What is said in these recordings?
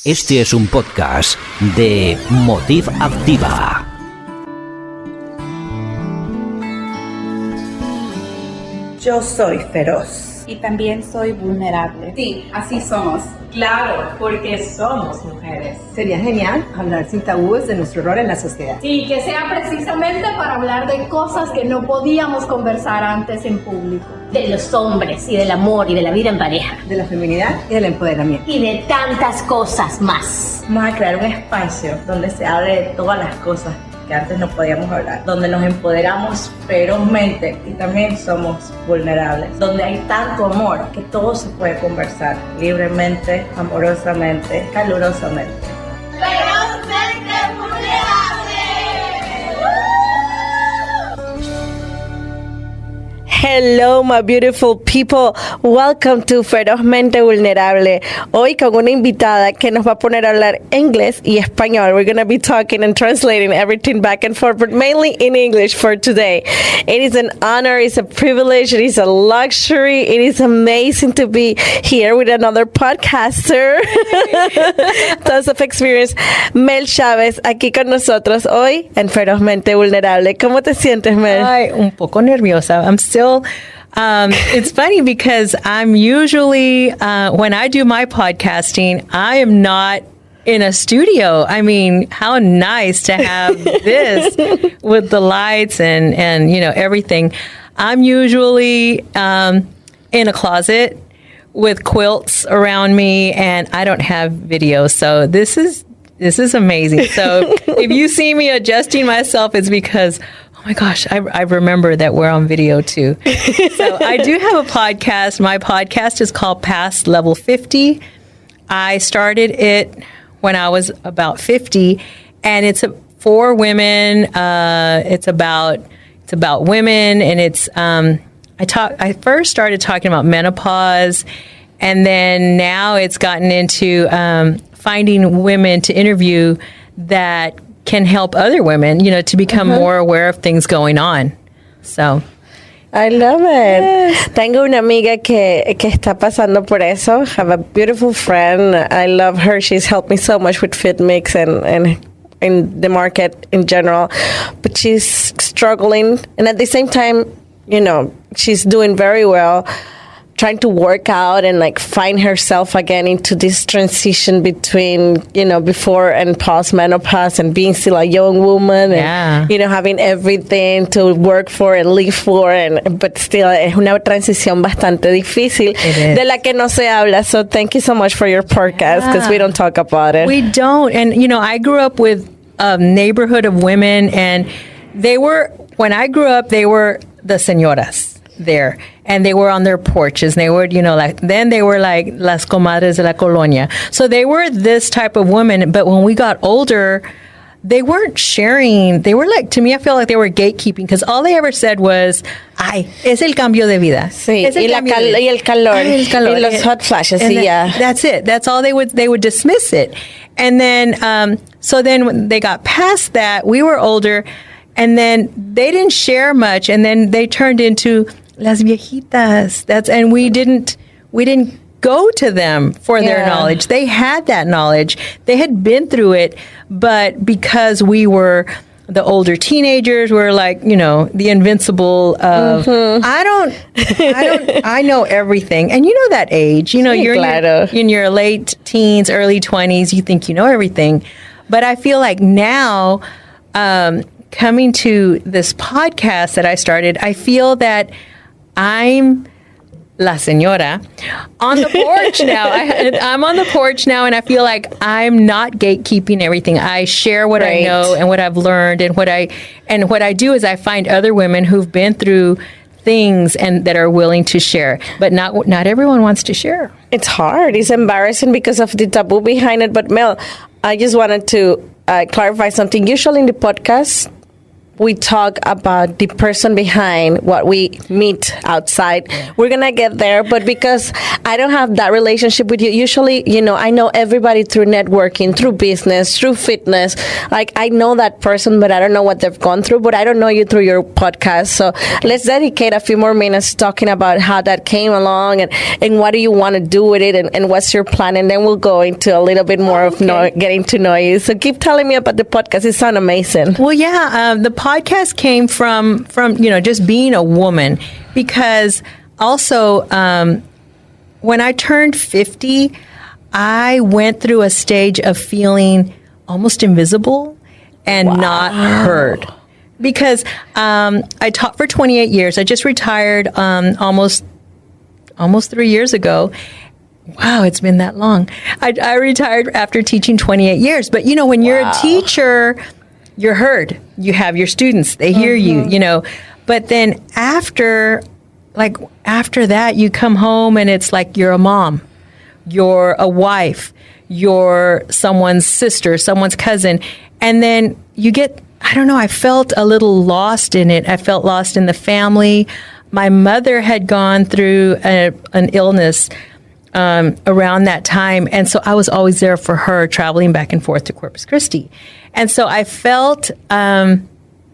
Este es un podcast de MotivActiva. Yo soy feroz. Y también soy vulnerable. Sí, así somos. Claro, porque somos mujeres. Sería genial hablar sin tabúes de nuestro rol en la sociedad. Sí, que sea precisamente para hablar de cosas que no podíamos conversar antes en público. De los hombres y del amor y de la vida en pareja. De la feminidad y del empoderamiento. Y de tantas cosas más. Vamos a crear un espacio donde se hable de todas las cosas que antes no podíamos hablar, donde nos empoderamos ferozmente y también somos vulnerables, donde hay tanto amor que todo se puede conversar libremente, amorosamente, calurosamente. ¡Ferozmente vulnerable! Hello, my beautiful people. Welcome to Ferozmente Vulnerable. Hoy con una invitada que nos va a poner a hablar inglés y español. We're going to be talking and translating everything back and forth, but mainly in English for today. It is an honor, it's a privilege, it is a luxury. It is amazing to be here with another podcaster. Tons of experience. Mel Chavez aquí con nosotros hoy en Ferozmente Vulnerable. ¿Cómo te sientes, Mel? Ay, un poco nerviosa. I'm still, it's funny because I'm usually, when I do my podcasting, I am not in a studio. I mean, how nice to have this with the lights and you know, everything. I'm usually in a closet with quilts around me, and I don't have video. So this is amazing. So if you see me adjusting myself, it's because, oh my gosh, I remember that we're on video too. So I do have a podcast. My podcast is called Past Level 50. I started it when I was about 50, and it's for women. It's about women, and it's I first started talking about menopause, and then now it's gotten into finding women to interview that can help other women, you know, to become more aware of things going on. So, I love it. Yes. Tengo una amiga que está pasando por eso. Have a beautiful friend. I love her. She's helped me so much with Fit Mix and in the market in general. But she's struggling. And at the same time, you know, she's doing very well, trying to work out and like find herself again into this transition between, you know, before and post menopause and being still a young woman and, you know, having everything to work for and live for, but still es una transición bastante difícil de la que no se habla. So thank you so much for your podcast because we don't talk about it. We don't. And, you know, I grew up with a neighborhood of women, and when I grew up, they were the señoras there, and they were on their porches, and they were, you know, then they were like las comadres de la colonia. So they were this type of woman, but when we got older, they weren't sharing. They were like, to me, I feel like they were gatekeeping, because all they ever said was, ay, es el cambio de vida. Sí, y el calor, y los hot flashes, yeah. That's it. That's all they would dismiss it. And then, so then when they got past that, we were older, and then they didn't share much, and then they turned into las viejitas. And we didn't go to them for their knowledge. They had that knowledge. They had been through it, but because we were the older teenagers, we're like, you know, the invincible of, I know everything. And you know that age, you know, you're in your late teens, early 20s, you think you know everything. But I feel like now, coming to this podcast that I started, I feel that I'm la señora on the porch now. I'm on the porch now, and I feel like I'm not gatekeeping everything. I share what I know and what I've learned, and what I do is I find other women who've been through things and that are willing to share. But not everyone wants to share. It's hard. It's embarrassing because of the taboo behind it. But Mel, I just wanted to clarify something. Usually in the podcast, we talk about the person behind what we meet outside. We're going to get there, but because I don't have that relationship with you, usually, I know everybody through networking, through business, through fitness. Like, I know that person, but I don't know what they've gone through, but I don't know you through your podcast. So let's dedicate a few more minutes talking about how that came along and what do you want to do with it and what's your plan. And then we'll go into a little bit more of getting to know you. So keep telling me about the podcast. It sounds amazing. Well, yeah, the podcast came from just being a woman, because also when I turned 50, I went through a stage of feeling almost invisible and not heard. Because I taught for 28 years. I just retired almost 3 years ago. Wow, it's been that long. I retired after teaching 28 years. But, when you're a teacher, you're heard. You have your students. They hear you, But then after that, you come home and it's like you're a mom. You're a wife. You're someone's sister, someone's cousin. And then you get, I felt a little lost in it. I felt lost in the family. My mother had gone through an illness around that time. And so I was always there for her, traveling back and forth to Corpus Christi. And so I felt that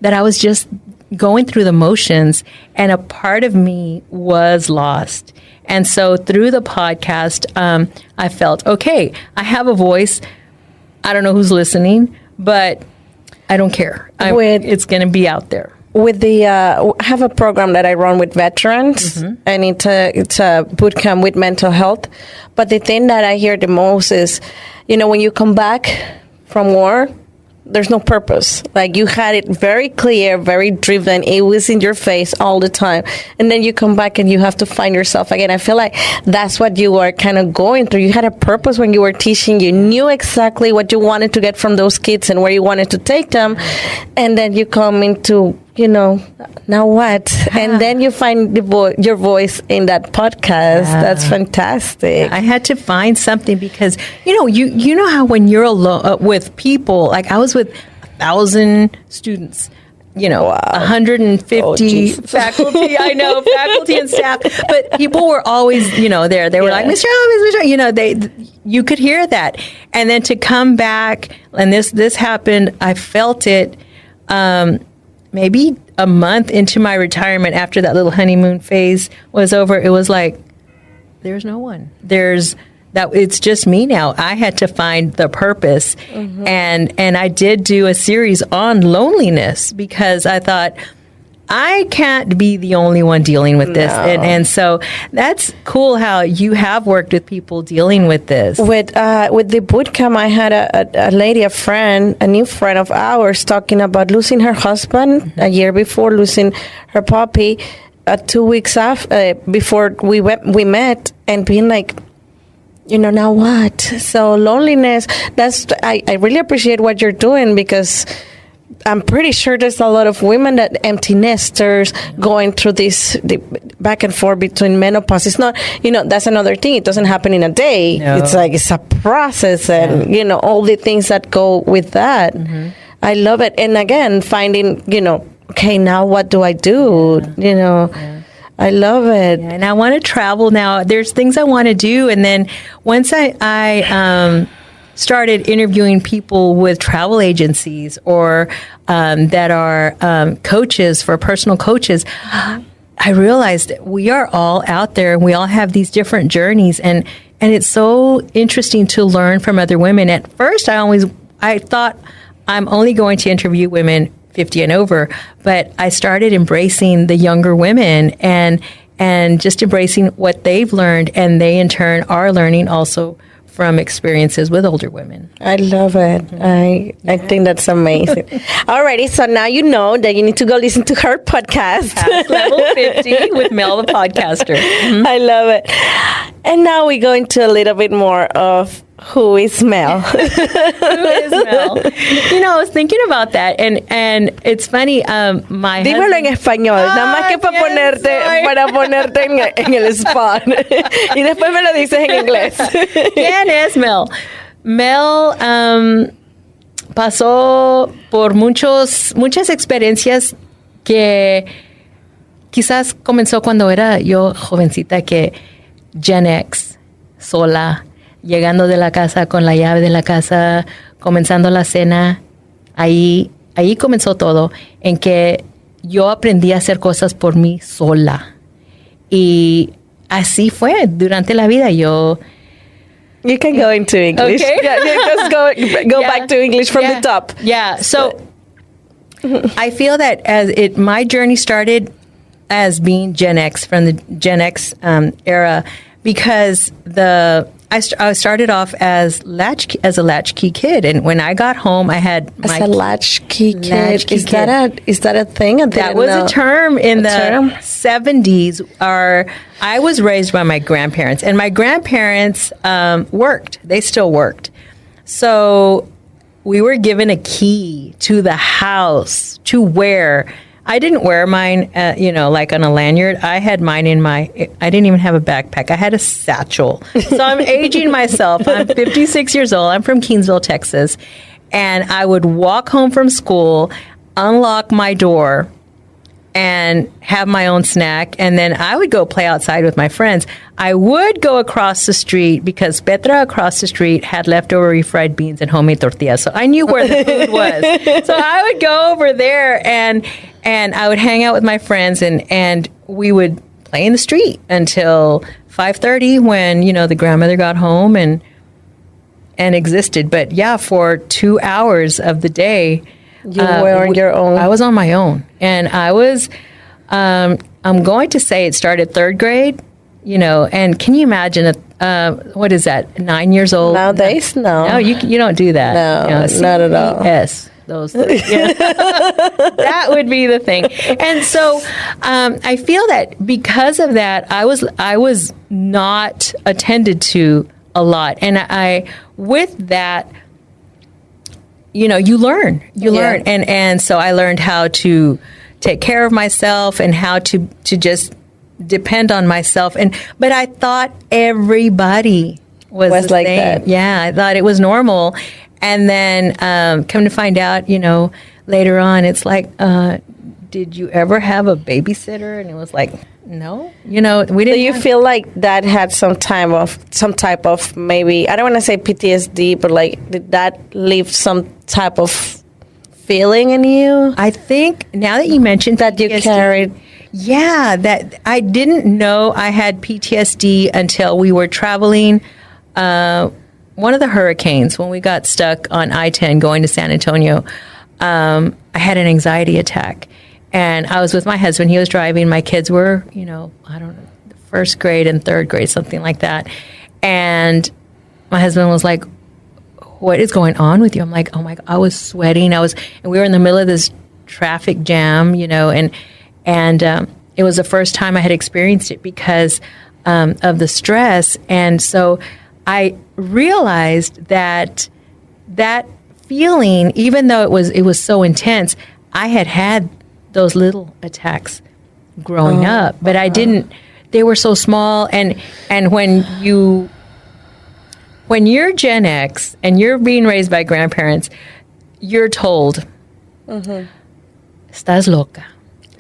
I was just going through the motions, and a part of me was lost. And so through the podcast, I felt, okay, I have a voice. I don't know who's listening, but I don't care. It's going to be out there. With I have a program that I run with veterans, and it's a boot camp with mental health. But the thing that I hear the most is, when you come back from war, there's no purpose. Like, you had it very clear, very driven. It was in your face all the time. And then you come back and you have to find yourself again. I feel like that's what you were kind of going through. You had a purpose when you were teaching. You knew exactly what you wanted to get from those kids and where you wanted to take them. And then you come into, now what? And then you find your voice in that podcast. Yeah. That's fantastic. I had to find something because, you know how when you're alone with people, like I was with 1,000 students, 150 faculty. I know, faculty and staff, but people were always, there. They were like, Mr. You could hear that. And then to come back, and this happened, I felt it, maybe a month into my retirement, after that little honeymoon phase was over. It was like, there's no one. It's just me now. I had to find the purpose. And I did do a series on loneliness, because I thought, I can't be the only one dealing with this. And so that's cool how you have worked with people dealing with this. With the boot camp, I had a lady, a new friend of ours, talking about losing her husband a year before, losing her puppy 2 weeks after, before we met, and being like, now what? So loneliness, I really appreciate what you're doing, because I'm pretty sure there's a lot of women that empty nesters going through the back and forth between menopause. It's not, that's another thing. It doesn't happen in a day. No. It's like, it's a process, and, all the things that go with that. I love it. And again, finding, okay, now what do I do? I love it. Yeah, and I want to travel now. There's things I want to do. And then once I started interviewing people with travel agencies or that are coaches, for personal coaches, I realized that we are all out there and we all have these different journeys. And it's so interesting to learn from other women. At first, I thought I'm only going to interview women 50 and over, but I started embracing the younger women and just embracing what they've learned, and they in turn are learning also from experiences with older women. I love it. I think that's amazing. Alrighty, so now you know that you need to go listen to her podcast. Past Level 50 with Mel the podcaster. I love it. And now we go into a little bit more of who is Mel. Who is Mel? I was thinking about that, and it's funny. My dímelo en español, nada más que para ponerte en el spot. Y después me lo dices en inglés. ¿Quién es Mel? Mel, pasó por muchas experiencias que quizás comenzó cuando era yo jovencita, que Gen X, sola, llegando de la casa con la llave de la casa, comenzando la cena. Ahí comenzó todo, en que yo aprendí a hacer cosas por mí sola. Y así fue durante la vida. You can go into English. Okay. Just go back to English from the top. Yeah. So I feel that my journey started as being Gen X, from the Gen X era, because I started off as a latchkey kid, and when I got home, I had my latchkey kid. Is that a thing? That was a term in the 70s. I was raised by my grandparents, and my grandparents worked. They still worked, so we were given a key to the house to wear. I didn't wear mine, like on a lanyard. I had mine I didn't even have a backpack. I had a satchel. So I'm aging myself. I'm 56 years old. I'm from Keensville, Texas. And I would walk home from school, unlock my door, and have my own snack. And then I would go play outside with my friends. I would go across the street because Petra across the street had leftover refried beans and homemade tortillas. So I knew where the food was. So I would go over there and I would hang out with my friends and we would play in the street until 5:30 when, the grandmother got home and existed. But yeah, for 2 hours of the day, you were on your own. I was on my own. And I was, I'm going to say it started third grade, and can you imagine, what is that, 9 years old? Nowadays, no. No, you don't do that. No, not at all. Yes, those things. Yeah. That would be the thing. And so I feel that because of that, I was not attended to a lot. And with that, you learn. And so I learned how to take care of myself and how to just depend on myself. But I thought everybody was like same. that. Yeah, I thought it was normal. And then come to find out, later on, it's like, did you ever have a babysitter? And it was like, no, we didn't. Do you feel like that had some type of maybe, I don't want to say PTSD, but like, did that leave some type of feeling in you? I think now that you mentioned that PTSD, you carried. Yeah, that I didn't know I had PTSD until we were traveling one of the hurricanes when we got stuck on I-10 going to San Antonio. I had an anxiety attack. And I was with my husband. He was driving. My kids were, I don't know, first grade and third grade, something like that. And my husband was like, what is going on with you? I'm like, oh my God, I was sweating. And we were in the middle of this traffic jam, and it was the first time I had experienced it because of the stress. And so I realized that feeling, even though it was so intense, I had those little attacks growing up, but I didn't. They were so small, and when you're Gen X and you're being raised by grandparents, you're told, "Estás loca,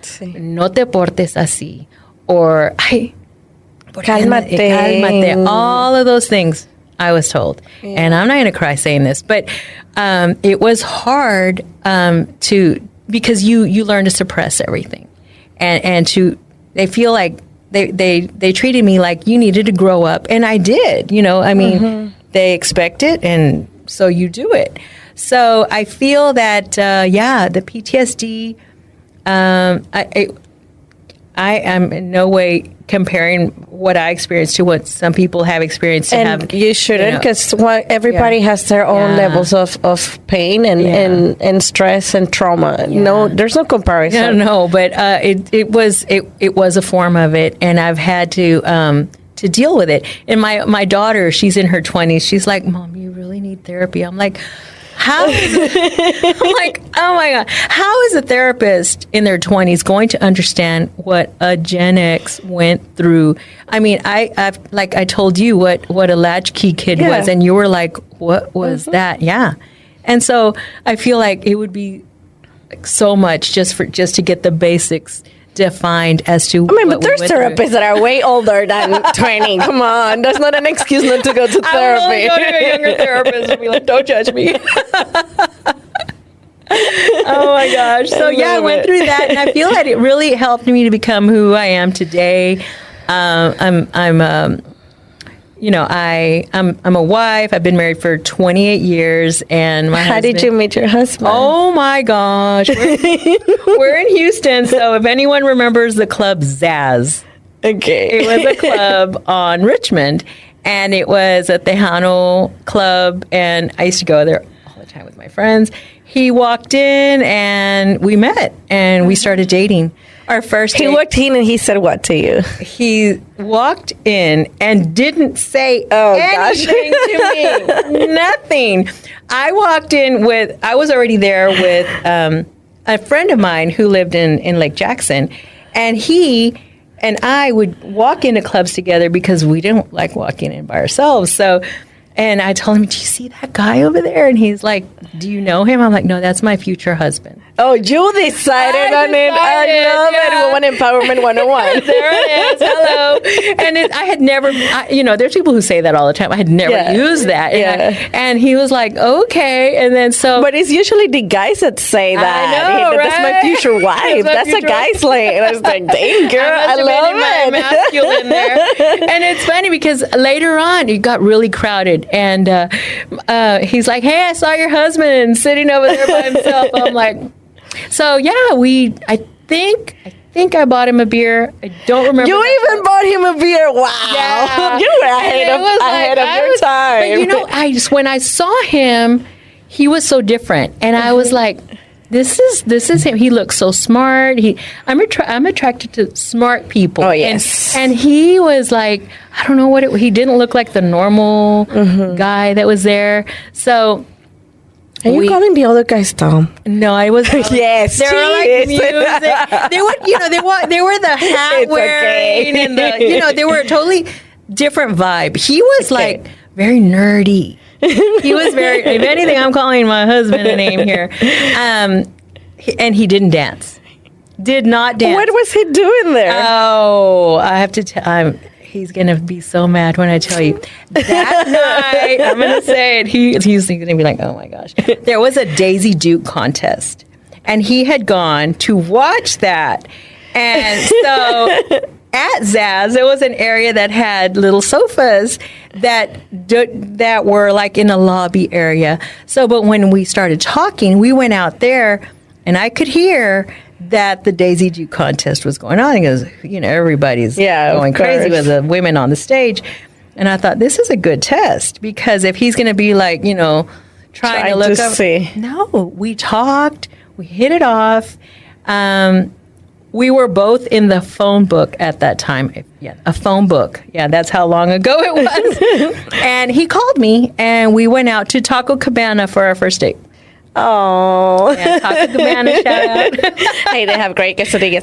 sí. No te portes así," or "Ay, cálmate." All of those things I was told, and I'm not going to cry saying this, but it was hard because you learn to suppress everything, and they feel like they treated me like you needed to grow up, and I did. They expect it, and so you do it. So I feel that the PTSD. I am in no way comparing what I experienced to what some people have experienced. And you shouldn't, because everybody has their own levels of pain and stress and trauma. Yeah. No, there's no comparison. No, but it was a form of it, and I've had to deal with it. And my daughter, she's in her 20s. She's like, "Mom, you really need therapy." I'm like, how is it? I'm like, oh my God, how is a therapist in their 20s going to understand what a Gen X went through? I mean, I've like I told you what a latchkey kid was, and you were like, what was that? Yeah. And so I feel like it would be like so much just to get the basics defined as to. I mean, but there's therapists that are way older than 20. Come on, that's not an excuse not to go to therapy. I will only go to a younger therapist and be like, "Don't judge me." Oh my gosh! So yeah, I went through that, and I feel like it really helped me to become who I am today. I'm a wife. I've been married for 28 years, and my husband. How did you meet your husband? Oh my gosh, we're in Houston. So if anyone remembers the club Zaz, okay, it was a club on Richmond, and it was a Tejano club, and I used to go there all the time with my friends. He walked in, and we met, and we started dating. Our first date. He walked in and he said what to you? He walked in and didn't say anything to me. Nothing. I walked in I was already there with a friend of mine who lived in Lake Jackson, and he and I would walk into clubs together because we didn't like walking in by ourselves. So, and I told him, "Do you see that guy over there?" And he's like, "Do you know him?" I'm like, "No, that's my future husband." Oh, you decided on it. I love it. Woman Empowerment 101. There it is. Hello. And I had never, there's people who say that all the time. I had never used that. And he was like, okay. And then But it's usually the guys that say that. I know, right? That's my future wife. That's a guy's lane. And I was like, dang, girl, I love it. Masculine there. And it's funny because later on, it got really crowded. And he's like, hey, I saw your husband sitting over there by himself. I'm like, so yeah, I think I bought him a beer. I don't remember. You even bought him a beer. Wow. Yeah. You were ahead of your time. But when I saw him, he was so different. And I was like, this is him. He looks so smart. I'm attracted to smart people. Oh, yes. And he was like, I don't know he didn't look like the normal guy that was there. So are you calling the other guys Tom? No, I was. Yes, they were like music. They were the hat wearing and they were a totally different vibe. He was like very nerdy. He was very. If anything, I'm calling my husband a name here. And he didn't dance. Did not dance. What was he doing there? Oh, I have to tell. He's going to be so mad when I tell you. That night, I'm going to say it, he's going to be like, oh my gosh. There was a Daisy Duke contest, and he had gone to watch that. And so at Zaz, there was an area that had little sofas that were like in a lobby area. So, but when we started talking, we went out there, and I could hear that the Daisy Duke contest was going on. Because, everybody's going crazy with the women on the stage. And I thought, this is a good test. Because if he's going to be like, trying to look up. See. No, we talked. We hit it off. We were both in the phone book at that time. Yeah, a phone book. Yeah, that's how long ago it was. And he called me, and we went out to Taco Cabana for our first date. Oh, yeah, Taco Cabana, shout out. Hey, they have great quesadillas.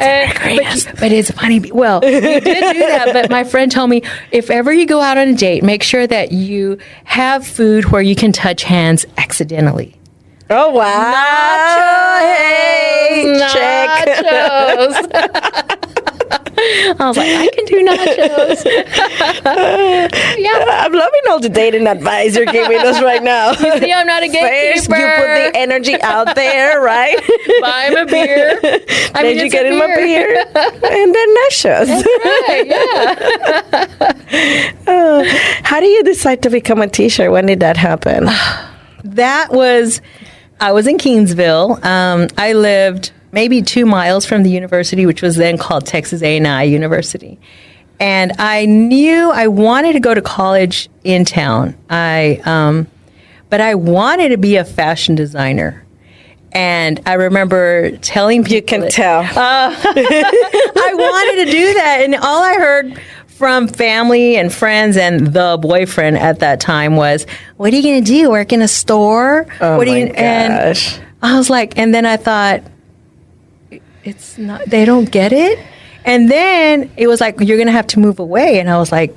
But it's funny. Well, we did do that, but my friend told me, if ever you go out on a date, make sure that you have food where you can touch hands accidentally. Oh, wow. Nachos. I was like, I can do nachos. Yeah, I'm loving all the dating advice you're giving us right now. You see, I'm not a gatekeeper. First, you put the energy out there, right? Buy him a beer. Then you get him a beer. And then nachos. That's right, yeah. How do you decide to become a teacher? When did that happen? I was in Keensville. I lived maybe 2 miles from the university, which was then called Texas A&I University. And I knew I wanted to go to college in town. But I wanted to be a fashion designer. And I remember telling people... You can tell. I wanted to do that. And all I heard from family and friends and the boyfriend at that time was, what are you going to do? Work in a store? Oh, what my gosh. And I was like, and then I thought, it's not, they don't get it. And then it was like, you're going to have to move away. And I was like,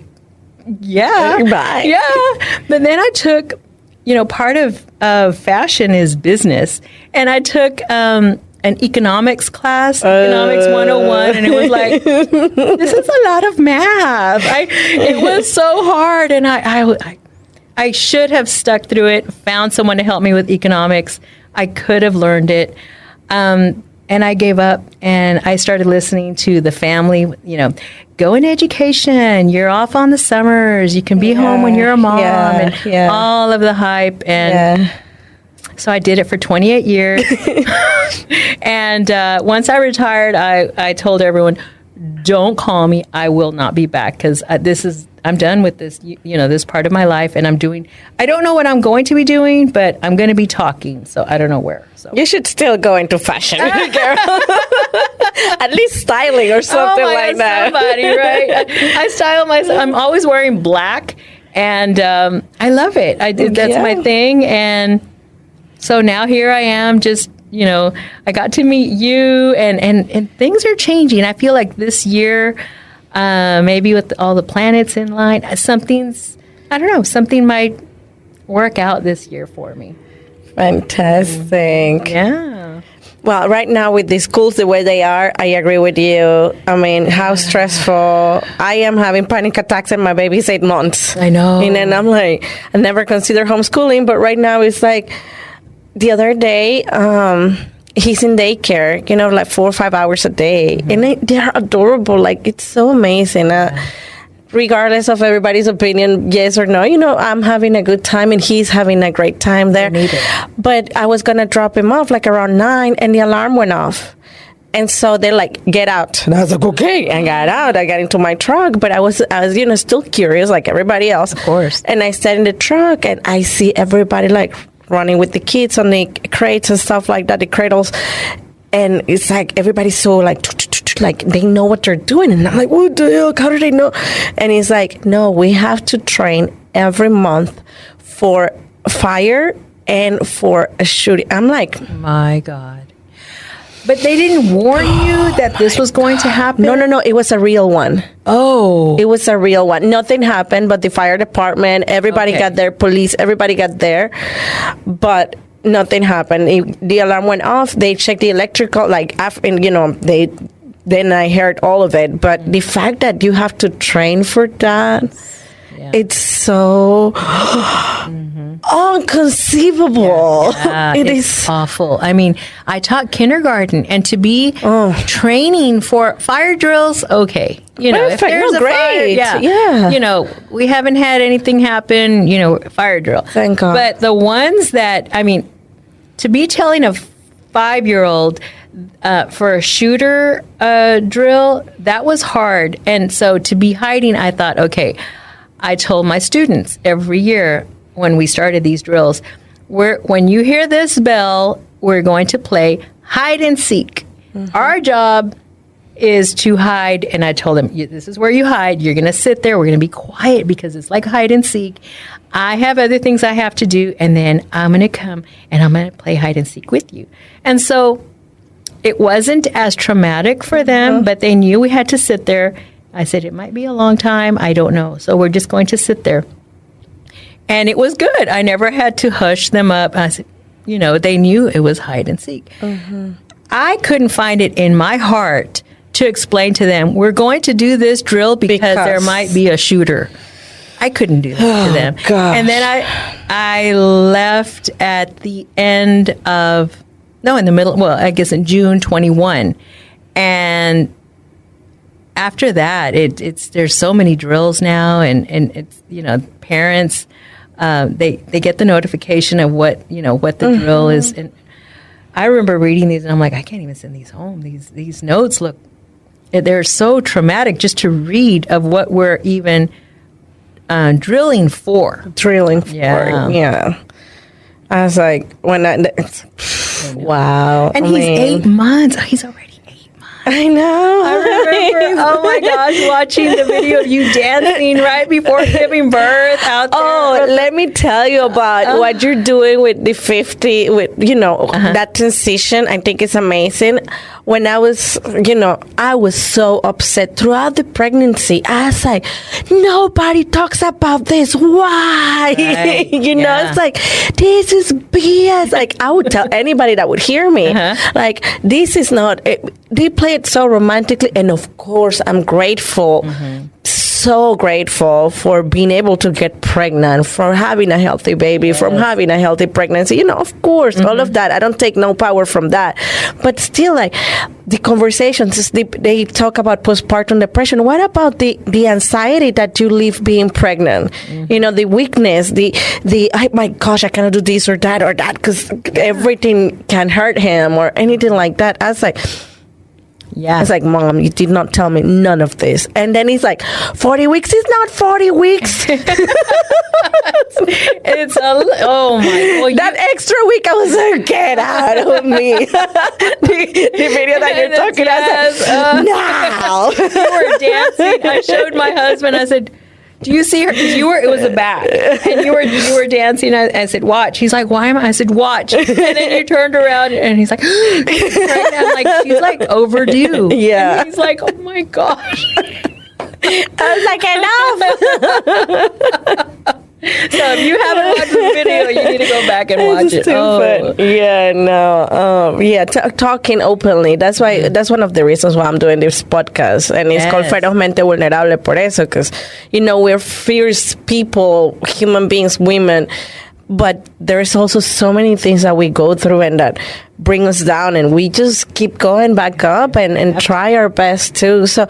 yeah. Bye. Yeah. But then I took part of fashion is business. And I took an economics class, economics 101, and it was like, this is a lot of math. It was so hard, and I should have stuck through it, found someone to help me with economics. I could have learned it. And I gave up, and I started listening to the family, go in education. You're off on the summers. You can be home when you're a mom, and all of the hype. And so I did it for 28 years. And once I retired, I told everyone, don't call me. I will not be back, because I'm done with this, this part of my life, and I don't know what I'm going to be doing, but I'm going to be talking, so I don't know where. So you should still go into fashion, girl. At least styling or something like that. Somebody, right? I style myself. I'm always wearing black, and I love it. That's my thing, and so now here I am, just I got to meet you, and things are changing. I feel like this year, maybe with all the planets in line, something might work out this year for me. Fantastic. Yeah. Well, right now with the schools the way they are, I agree with you. I mean, how stressful. I am having panic attacks and my baby's 8 months. I know. And then I'm like, I never consider homeschooling, but right now it's like, the other day, he's in daycare, like 4 or 5 hours a day. And they're adorable. Like, it's so amazing. Regardless of everybody's opinion, yes or no, I'm having a good time and he's having a great time there. But I was going to drop him off like around 9 and the alarm went off. And so they're like, get out. And I was like, okay. I got out. I got into my truck. But I was still curious like everybody else. Of course. And I sat in the truck and I see everybody like running with the kids on the crates and stuff like that, the cradles. And it's like everybody's so like they know what they're doing. And I'm like, what the hell? How do they know? And he's like, no, we have to train every month for fire and for a shooting. I'm like, my God. But they didn't warn you that this was going to happen? No. It was a real one. Oh. It was a real one. Nothing happened, but the fire department, everybody got there, police, everybody got there. But nothing happened. The alarm went off. They checked the electrical, then I heard all of it. But the fact that you have to train for that, it's so unconceivable. Yeah, it is is awful. I mean, I taught kindergarten, and to be training for fire drills, okay. If there's a fire, we haven't had anything happen, fire drill. Thank God. But the ones that, to be telling a 5-year-old for a shooter drill, that was hard. And so to be hiding, I thought, okay, I told my students every year when we started these drills, when you hear this bell, we're going to play hide and seek. Our job is to hide. And I told them, this is where you hide. You're going to sit there. We're going to be quiet because it's like hide and seek. I have other things I have to do. And then I'm going to come and I'm going to play hide and seek with you. And so it wasn't as traumatic for them, but they knew we had to sit there. I said, it might be a long time. I don't know. So we're just going to sit there. And it was good. I never had to hush them up. I said, they knew it was hide and seek. I couldn't find it in my heart to explain to them, we're going to do this drill because there might be a shooter. I couldn't do that to them. Gosh. And then I left at the end of, in the middle, I guess in June 21. And after that, there's so many drills now, and it's, parents, they get the notification of what the drill is. And I remember reading these and I'm like, I can't even send these home. These notes they're so traumatic just to read of what we're even drilling for. Yeah. I was like, wow. And he's 8 months. He's already 8 months. I know. I remember, oh my gosh, watching the video of you dancing right before giving birth out there. Oh, let me tell you about what you're doing with the 50, with, that transition. I think it's amazing. When I was, I was so upset throughout the pregnancy. I was like, nobody talks about this. Why? Right. It's like, this is BS. Like, I would tell anybody that would hear me, like, this is not, they play it so romantically. And of course, I'm grateful. So grateful for being able to get pregnant, for having a healthy baby, from having a healthy pregnancy. Of course, all of that. I don't take no power from that. But still, like, the conversations, they talk about postpartum depression. What about the anxiety that you leave being pregnant? The weakness, the oh my gosh, I cannot do this or that because everything can hurt him or anything like that. I was like, it's like, Mom, you did not tell me none of this. And then he's like, 40 weeks is not 40 weeks. It's oh my. Well, that extra week, I was like, get out of me. the video that you're talking about, no. You were dancing. I showed my husband, I said, do you see her? It was a bat. And you were dancing. I said, watch. He's like, why am I? I said, watch. And then you turned around and he's like, I'm like, she's like overdue. Yeah. And he's like, oh my gosh. I was like, enough. So if you haven't watched the video, you need to go back and watch it. Fun. Yeah, no. Talking openly. That's why. That's one of the reasons why I'm doing this podcast. And it's called FEROZMENTE VULNERABLE por eso. Because, we're fierce people, human beings, women. But there's also so many things that we go through and that bring us down. And we just keep going back up and try our best too. So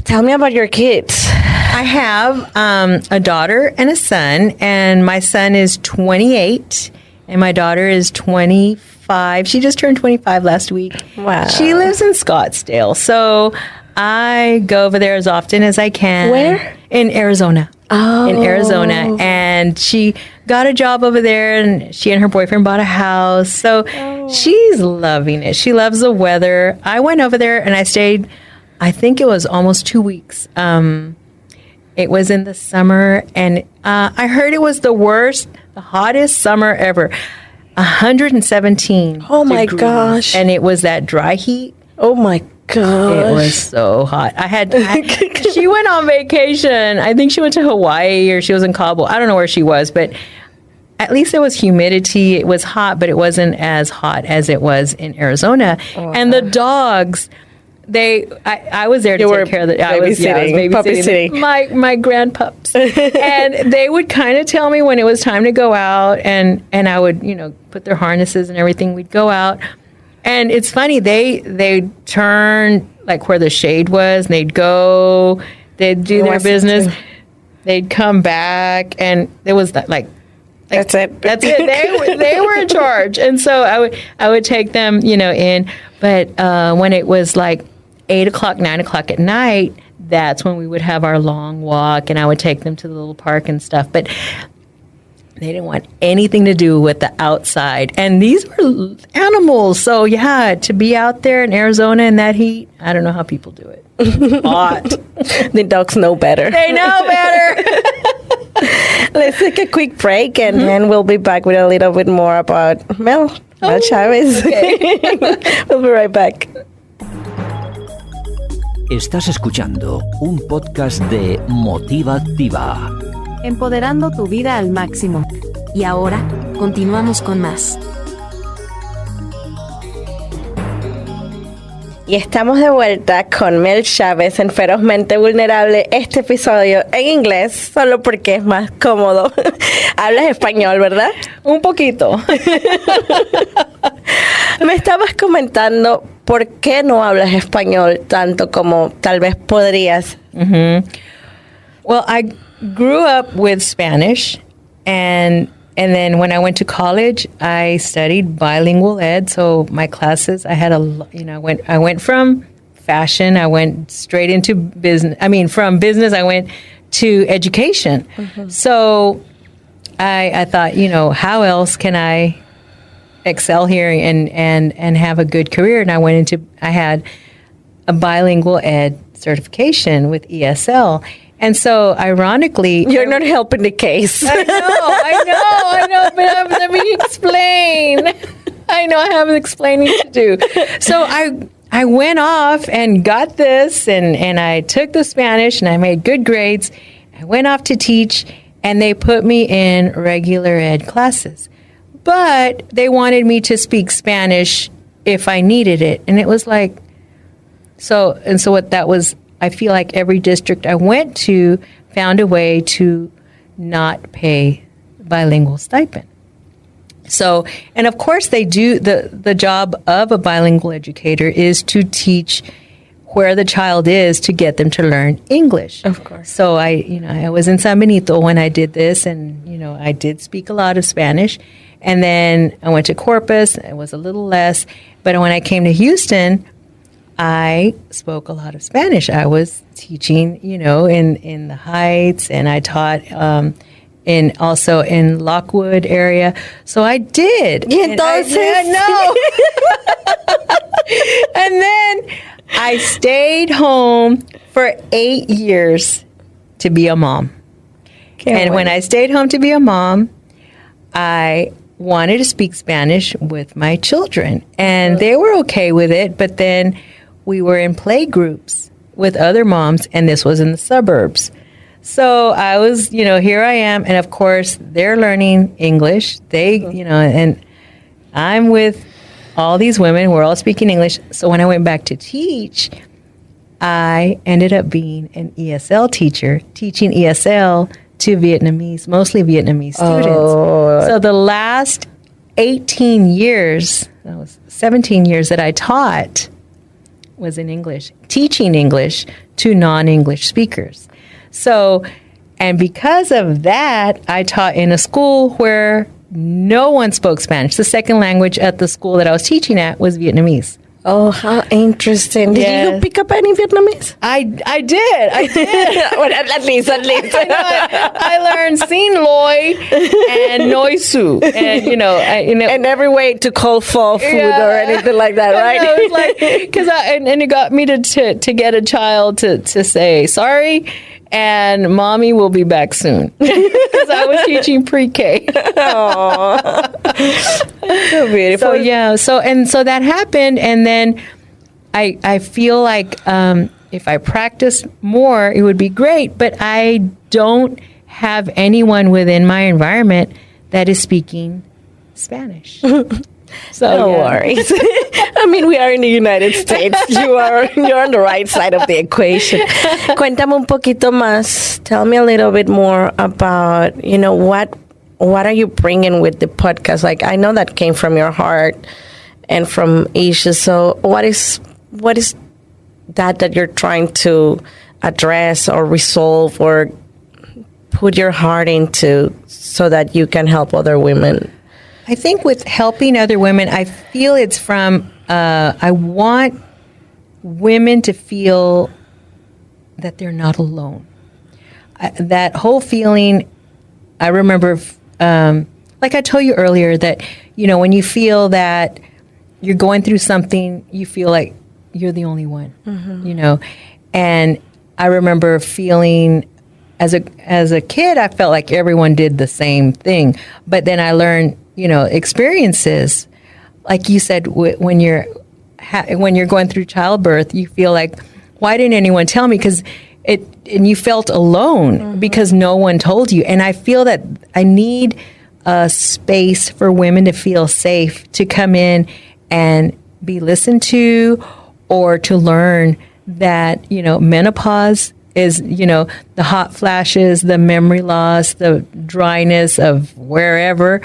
tell me about your kids. I have a daughter and a son, and my son is 28, and my daughter is 25. She just turned 25 last week. Wow. She lives in Scottsdale, so I go over there as often as I can. Where? In Arizona. Oh. In Arizona, and she got a job over there, and she and her boyfriend bought a house, so she's loving it. She loves the weather. I went over there, and I stayed, I think it was almost 2 weeks. It was in the summer, and I heard it was the hottest summer ever. 117 Oh, my degrees. gosh. And it was that dry heat. Oh, my gosh. It was so hot. She went on vacation. I think she went to Hawaii or she was in Cabo. I don't know where she was, but at least there was humidity. It was hot, but it wasn't as hot as it was in Arizona. And the dogs... I was there to take care of the. I was babysitting my grandpups, and they would kind of tell me when it was time to go out, and I would put their harnesses and everything. We'd go out, and it's funny they turn like where the shade was, and they'd go, they'd do their business, they'd come back, and it was like that's it. They were in charge, and so I would take them in, but when it was like 8 o'clock, 9 o'clock at night, that's when we would have our long walk, and I would take them to the little park and stuff. But they didn't want anything to do with the outside. And these were animals. So, to be out there in Arizona in that heat, I don't know how people do it. Hot. The dogs know better. They know better. Let's take a quick break, and then we'll be back with a little bit more about Mel Chavez. Okay. We'll be right back. Estás escuchando un podcast de MotivActiva. Empoderando tu vida al máximo. Y ahora, continuamos con más. Y estamos de vuelta con Mel Chavez en Ferozmente Vulnerable. Este episodio en inglés, solo porque es más cómodo. Hablas español, ¿verdad? Un poquito. Me estabas comentando por qué no hablas español tanto como tal vez podrías. Mm-hmm. Well, I grew up with Spanish, and then when I went to college, I studied bilingual ed. So my classes, I had I went from fashion, I went straight into business. I mean, from business, I went to education. Mm-hmm. So I thought, how else can I excel here and have a good career? And I had a bilingual ed certification with ESL. And so, ironically, You're not helping the case. I know, but let me explain. I know I have explaining to do. So I went off and got this, and I took the Spanish, and I made good grades. I went off to teach, and they put me in regular ed classes. But they wanted me to speak Spanish if I needed it. And it was like, so what that was, I feel like every district I went to found a way to not pay bilingual stipend. So, and of course they do, the job of a bilingual educator is to teach where the child is to get them to learn English. Of course. So I was in San Benito when I did this, and, I did speak a lot of Spanish. And then I went to Corpus, it was a little less. But when I came to Houston, I spoke a lot of Spanish. I was teaching, in the Heights, and I taught also in Lockwood area. So I did. Entonces, And then I stayed home for 8 years to be a mom. When I stayed home to be a mom, I wanted to speak Spanish with my children, and they were okay with it. But then we were in play groups with other moms, and this was in the suburbs. So I was, here I am, and of course they're learning English. They, and I'm with all these women. We're all speaking English. So when I went back to teach, I ended up being an ESL teacher, teaching ESL to Vietnamese, mostly Vietnamese students. So the last 18 years, that was 17 years that I taught was in English, teaching English to non-English speakers. So, and because of that, I taught in a school where no one spoke Spanish. The second language at the school that I was teaching at was Vietnamese. Oh, how interesting. Did you pick up any Vietnamese? I did. Well, at least. I learned Xin Loi and Noi Su. And, and every way to call for food or anything like that, right? It was like, and it got me to get a child to say, sorry, and mommy will be back soon. Because I was teaching pre-K. So beautiful. So that happened, and then I feel like if I practice more, it would be great, but I don't have anyone within my environment that is speaking Spanish. So no worries. I mean, we are in the United States. You're on the right side of the equation. Cuéntame un poquito más. Tell me a little bit more about, what are you bringing with the podcast? Like, I know that came from your heart and from Asia. So what is that you're trying to address or resolve or put your heart into so that you can help other women? I think with helping other women, I feel it's from, I want women to feel that they're not alone. That whole feeling, I remember, like I told you earlier, that, when you feel that you're going through something, you feel like you're the only one, And I remember feeling, as a kid, I felt like everyone did the same thing. But then I learned, experiences, like you said, when you're going through childbirth, you feel like, why didn't anyone tell me? And you felt alone because no one told you. And I feel that I need a space for women to feel safe, to come in and be listened to, or to learn that, menopause is, the hot flashes, the memory loss, the dryness of wherever.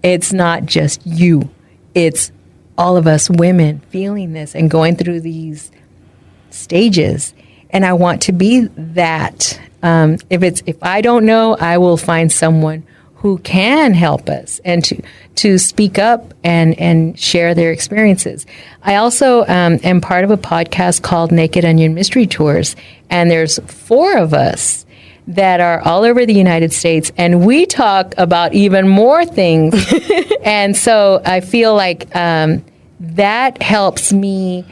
It's not just you. It's all of us women feeling this and going through these stages. And I want to be that. If I don't know, I will find someone who can help us and to speak up and share their experiences. I also am part of a podcast called Naked Onion Mystery Tours, and there's 4 of us that are all over the United States, and we talk about even more things. And so I feel like that helps me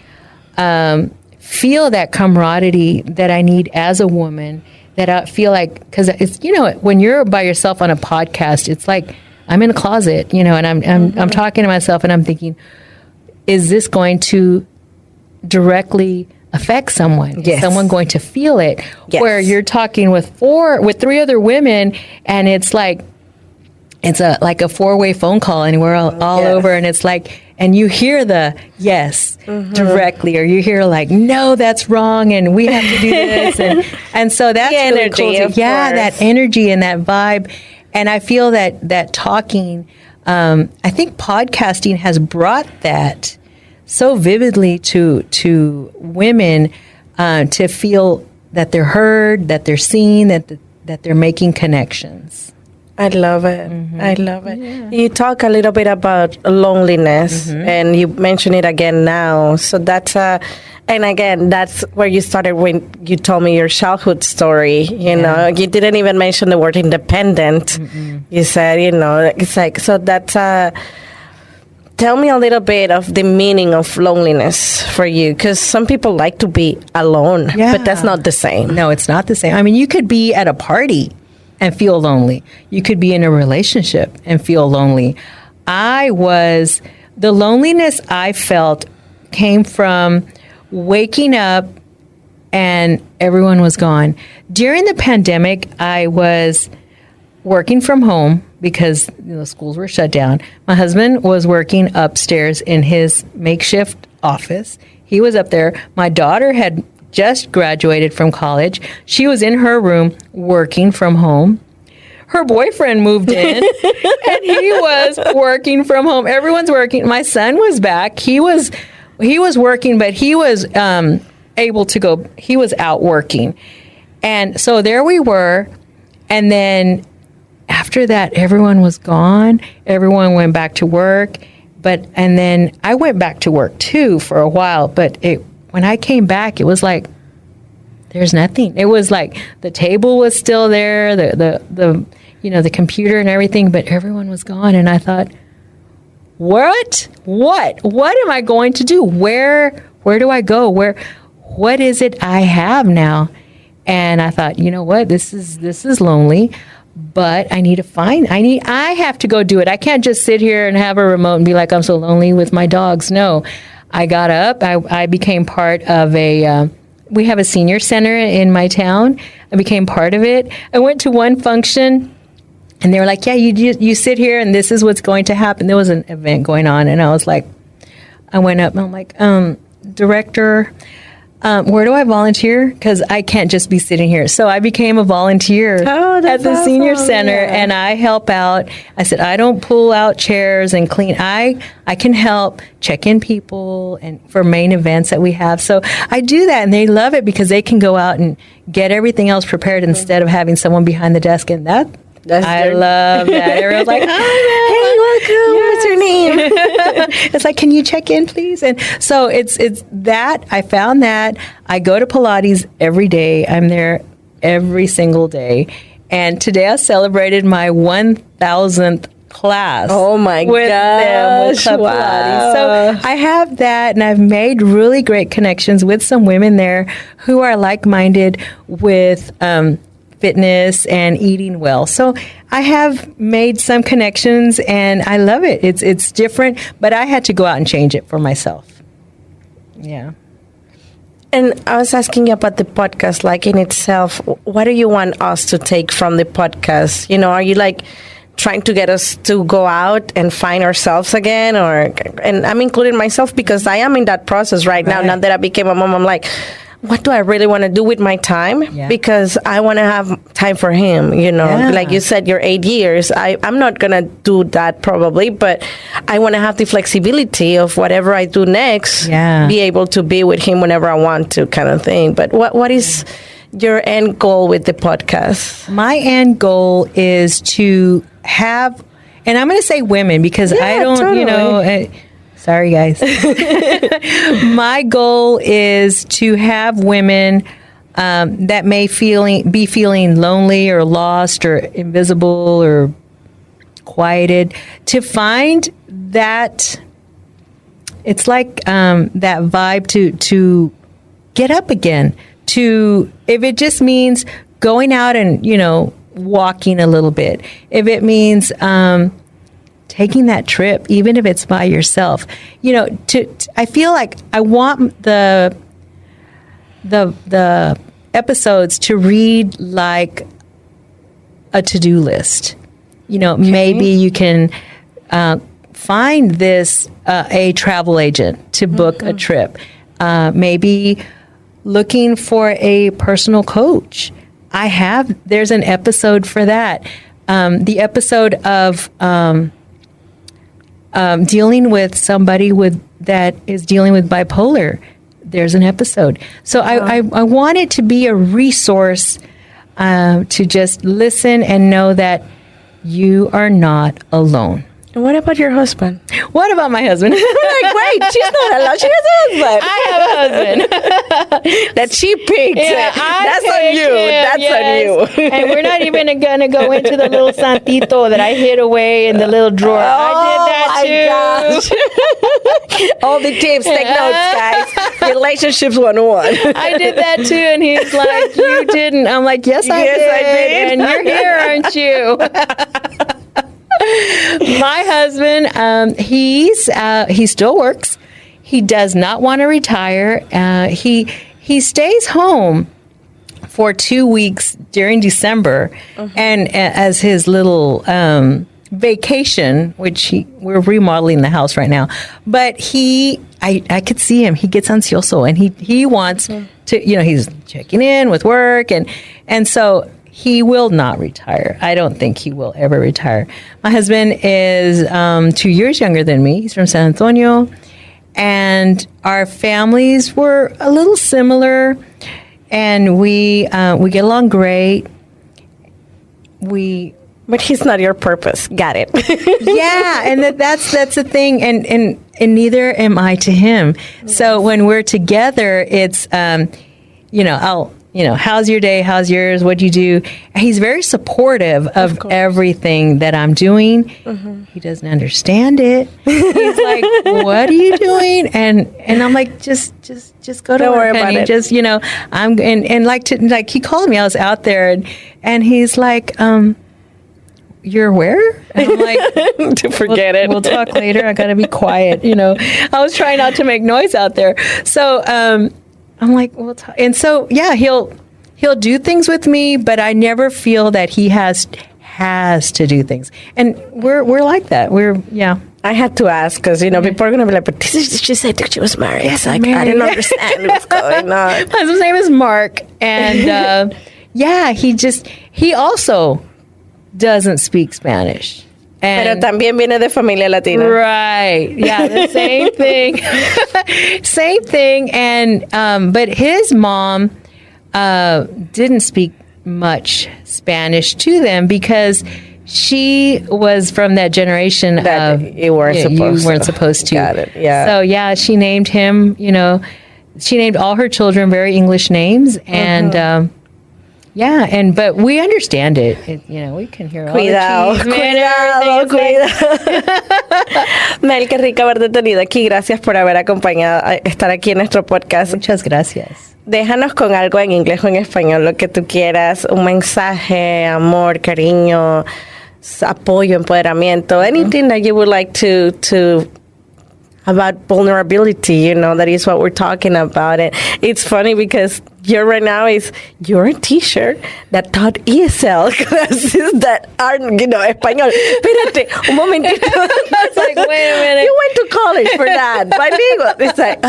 feel that camaraderie that I need as a woman, that I feel like, because it's, when you're by yourself on a podcast, it's like I'm in a closet, and I'm talking to myself and I'm thinking, is this going to directly affect someone? Yes. Is someone going to feel it? Yes. Where you're talking with 3 other women, and it's like, it's like a 4-way phone call, and we're all Yes. over, and it's like, and you hear the yes directly, or you hear like, no, that's wrong, and we have to do this, and so that's The really energy, cool. of That course. energy and that vibe, and I feel that talking. I think podcasting has brought that so vividly to women, to feel that they're heard, that they're seen, that they're making connections. I love it. I love it. Yeah. You talk a little bit about loneliness, and you mention it again now. So that's and again, that's where you started when you told me your childhood story. You know, you didn't even mention the word independent. You said, it's like, so that's tell me a little bit of the meaning of loneliness for you, because some people like to be alone, but that's not the same. No, it's not the same. I mean, you could be at a party and feel lonely. You could be in a relationship and feel lonely. The loneliness I felt came from waking up and everyone was gone. During the pandemic, I was working from home because schools were shut down. My husband was working upstairs in his makeshift office. He was up there. My daughter had just graduated from college. She was in her room working from home. Her boyfriend moved in and he was working from home. Everyone's working. My son was back. He was working, but he was able to go. He was out working. And so there we were. And then after that, everyone was gone. Everyone went back to work. And then I went back to work too for a while. But when I came back, it was like, there's nothing. It was like the table was still there, the computer and everything, but everyone was gone. And I thought, what am I going to do? Where do I go? What is it I have now? And I thought, you know what? This is lonely, but I have to go do it. I can't just sit here and have a remote and be like, I'm so lonely with my dogs. No, I got up. I became part of we have a senior center in my town. I became part of it. I went to one function and they were like, yeah, you sit here and this is what's going to happen. There was an event going on and I was like, I went up and I'm like, director, where do I volunteer? Because I can't just be sitting here. So I became a volunteer at the senior center, and I help out. I said, I don't pull out chairs and clean. I can help check in people and for main events that we have. So I do that, and they love it because they can go out and get everything else prepared instead of having someone behind the desk. And I love that. Everyone's like, hi, welcome. What's your name? It's like, can you check in, please? And so it's that. I found that. I go to Pilates every day. I'm there every single day. And today I celebrated my 1,000th class. Oh my gosh. Wow. Pilates. So I have that, and I've made really great connections with some women there who are like-minded with fitness and eating well. So I have made some connections and I love it. It's different, but I had to go out and change it for myself. Yeah. And I was asking you about the podcast, like in itself, what do you want us to take from the podcast? Are you like trying to get us to go out and find ourselves again? And I'm including myself because I am in that process right now. Now that I became a mom, I'm like, what do I really want to do with my time? Yeah. Because I want to have time for him, Like you said, you're 8 years. I'm not going to do that probably, but I want to have the flexibility of whatever I do next, be able to be with him whenever I want to, kind of thing. But what is your end goal with the podcast? My end goal is to have, and I'm going to say women because I don't, totally. Sorry, guys. My goal is to have women that may be feeling lonely or lost or invisible or quieted, to find that it's like that vibe to get up again, if it just means going out and, walking a little bit, if it means taking that trip, even if it's by yourself, I feel like I want the episodes to read like a to-do list. Maybe you can find this a travel agent to book a trip. Maybe looking for a personal coach. There's an episode for that. The episode of dealing with somebody that is dealing with bipolar. There's an episode. So I want it to be a resource to just listen and know that you are not alone. And what about your husband? What about my husband? Like, wait, she's not alone. She has a husband. I have a husband. That she picked. Yeah, That's on you. That's on you. And we're not even going to go into the little santito that I hid away in the little drawer. I did that too. All the tips. Take notes, guys. Relationships 101. I did that too. And he's like, you didn't. I'm like, yes, I did. And you're here, aren't you? My husband, he still works. He does not want to retire. He stays home for 2 weeks during December, and as his little vacation, which we're remodeling the house right now. But I could see him. He gets ansioso, and he wants to. He's checking in with work, and so. He will not retire. I don't think he will ever retire. My husband is 2 years younger than me. He's from San Antonio. And our families were a little similar. And we get along great. But he's not your purpose. Got it. Yeah, and that's the thing. And neither am I to him. So when we're together, it's, how's your day? How's yours? What do you do? He's very supportive of everything that I'm doing. He doesn't understand it. He's like, "What are you doing?" And I'm like, "Just go to Don't work, worry about honey. it. Just I'm and like he called me. I was out there and he's like, "You're where?" And I'm like, to forget it. We'll talk later. I got to be quiet. I was trying not to make noise out there. So. I'm like, well, and so yeah, he'll do things with me, but I never feel that he has to do things, and we're like that. I had to ask because people are gonna be like, but did she say that she was married? Yes, like married. I didn't understand what's going on. His name is Mark, and he also doesn't speak Spanish. Pero también viene de familia latina. Right. Yeah, the same thing. Same thing. And but his mom didn't speak much Spanish to them because she was from that generation that you weren't supposed to. Got it. Yeah. So yeah, she named him, she named all her children very English names, and but we understand it. We can hear all Cuidado. Mel, qué rico haberte tenido aquí. Gracias por haber estar aquí en nuestro podcast. Muchas gracias. Déjanos con algo en inglés o en español, lo que tú quieras. Un mensaje, amor, cariño, apoyo, empoderamiento. Anything that you would like to about vulnerability, that is what we're talking about. And it's funny because you're a teacher that taught ESL classes that aren't, español. Espérate, un momentito. It's like, wait a minute. You went to college for that. Bilingual. It's like,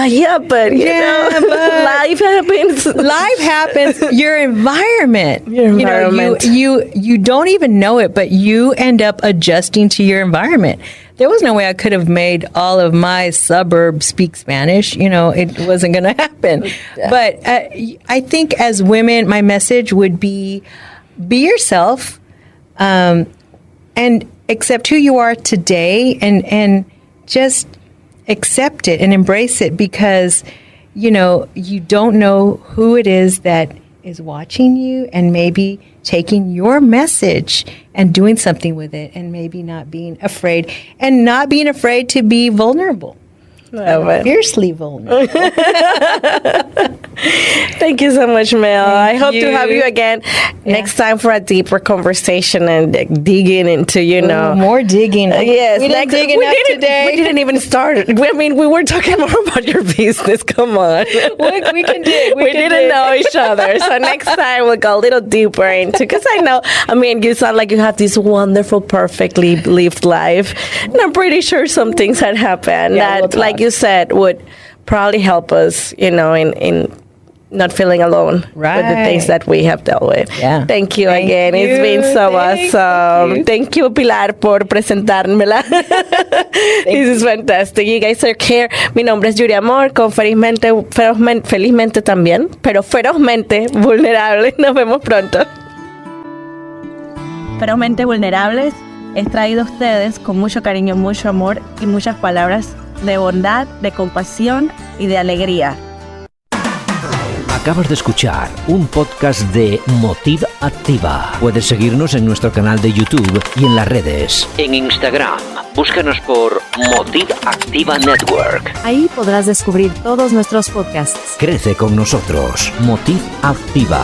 but life happens. Life happens. Your environment. You don't even know it, but you end up adjusting to your environment. There was no way I could have made all of my suburbs speak Spanish. It wasn't going to happen. Yeah. But I think as women, my message would be yourself and accept who you are today and just accept it and embrace it because, you don't know who it is that is watching you and maybe taking your message and doing something with it and maybe not being afraid to be vulnerable. Fiercely vulnerable. Thank you so much, Mel. I hope to have you again next time for a deeper conversation and digging into, more digging. Yes, we didn't dig enough today. We didn't even start. I mean, we were talking more about your business. Come on. We can dig. We didn't know each other. So next time we'll go a little deeper into, because you sound like you have this wonderful, perfectly lived life. And I'm pretty sure some things had happened that, like you said, would probably help us, in not feeling alone with the things that we have dealt with. Yeah. Thank you again. It's been so awesome. Thank you, Pilar, por presentármela. This is fantastic. You guys are here. Mi nombre es Yuriamor, con felizmente también, pero ferozmente vulnerable. Nos vemos pronto. Ferozmente Vulnerables es traído a ustedes con mucho cariño, mucho amor y muchas palabras de bondad, de compasión y de alegría. Acabas de escuchar un podcast de MotivActiva. Puedes seguirnos en nuestro canal de YouTube y en las redes. En Instagram, búscanos por MotivActiva Network. Ahí podrás descubrir todos nuestros podcasts. Crece con nosotros. MotivActiva.